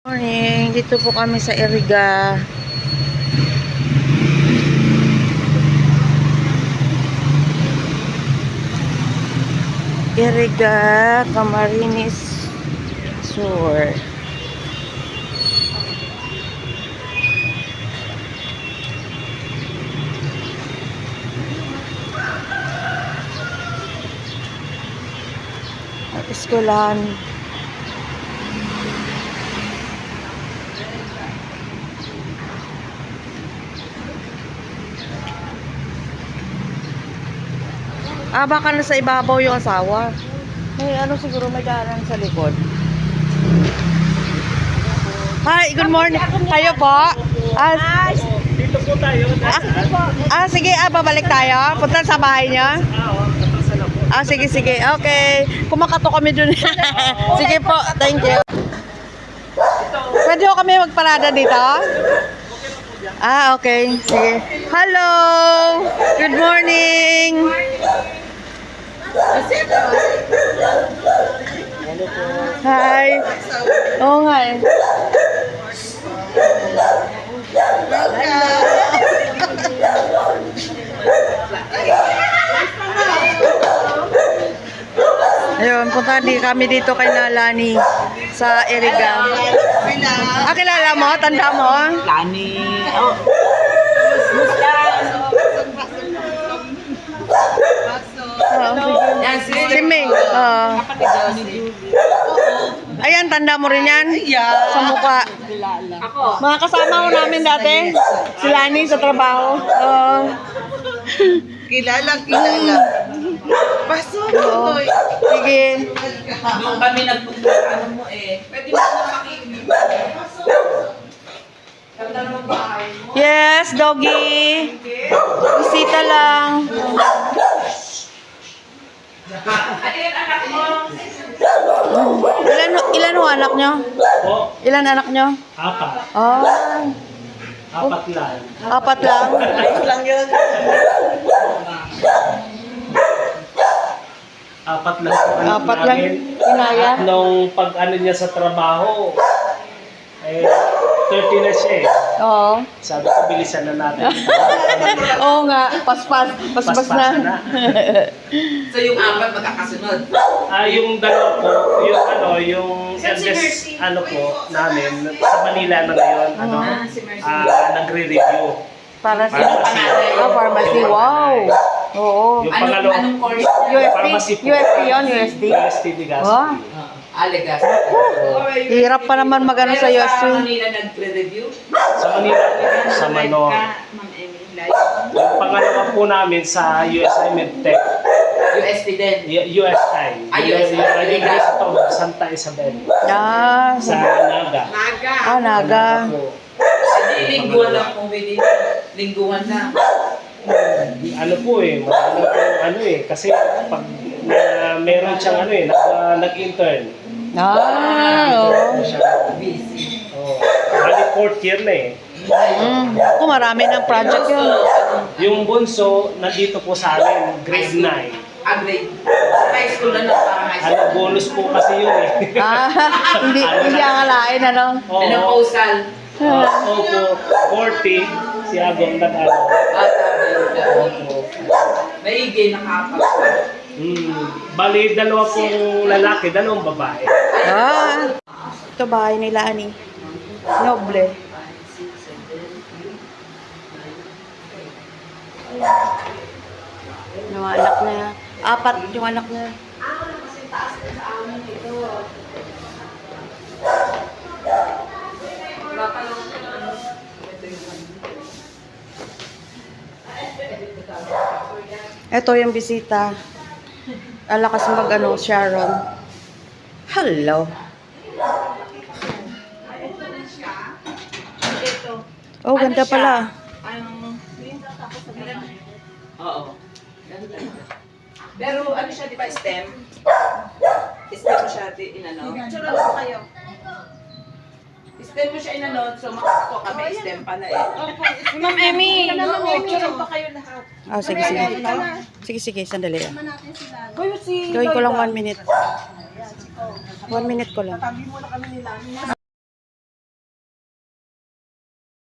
Morning, dito po kami sa Iriga. Iriga, Camarines Sur. Eskulahan. Baka nasa ibabaw yung asawa. May ano siguro may daanan sa likod. Hi, good morning. Kayo po? Dito po tayo. Sige, babalik tayo. Punta sa bahay niyo? Sige. Okay. Kumakato kami dun. Sige po, thank you. Pwede ko kami magparada dito? Okay. Sige. Hello! Good morning! Hi! Oo nga eh. Ayun, punta kami dito kay Nalani sa Iriga. Kilala mo? Tanda mo? Lani. Si Ming. Ayan, tanda mo rin yan? Sa mukha. Mga kasama ko namin dati. Si Lani sa trabaho. Kilala. Pasok. Sige. Nung kami nagpunta, ano mo pwede mo na makinig. Ganda ng bahay mo. Yes, doggy. Bisita lang. Ano yung anak mo? Ilan ho anak nyo? Po, Ilan anak nyo? 4. Oh, 4 lang. 4 lang. Ayos lang yun. 4 lang po. 4 lang. Inaya. At nung pag ano niya sa trabaho, 30 na siya eh. Oo. Sabi ko, bilisan na natin. Oo nga, paspas Paspasan na. So yung 4 magkakasunod. Yung dalawa po, yung eldest po namin, sa Manila na ngayon, nagre-review. Para sa Pharmacy. pharmacy. Wow. Oo. Yung pangalawa, Anong course niya? pharmacy po. USP yun, USD. UST de Gaspi. Wow. Alegas. Hirap pa naman magano sa Pero USP. sa Manila nagre-review? Sa Manila, sa Manila. Yung pangalawa po namin sa USI Medtech. UST din. USI. USI. Ito, Santa Isabel. Sa Naga. Naga. Po. Hindi, lingguan lang po din. Lingguan na. Ano po kasi pag meron siyang nag-intern. Oo. Busy. Bali 4th year na eh. Ako marami ng project yun. Yung bunso, nandito po sa amin, grade 9. Grade. High school na parang high school. Bonus po kasi yun eh. Hindi akalain ano. Oo. Ano postal? Opo, 40, si Agong nag-ano. Opo. Maigi nakapag. Bali, 2 pong lalaki, 2 babae. Ito bahay nila ani. Noble. Yung anak na, 4 yung anak na. Ito yung bisita. Alakas mag Sharon. Hello. Oh, ganda pala. Oo. Ganda. Pero ano siya, di ba, STEM? STEM mo siya, STEM mo siya so makakuha kami STEM pala Ma'am Emmy. Meron pa kayo lahat. Sige. Sige, sandali. Kayo si Gawin ko lang 1 minute. 1 minute ko lang. Tabi mo na kami nila.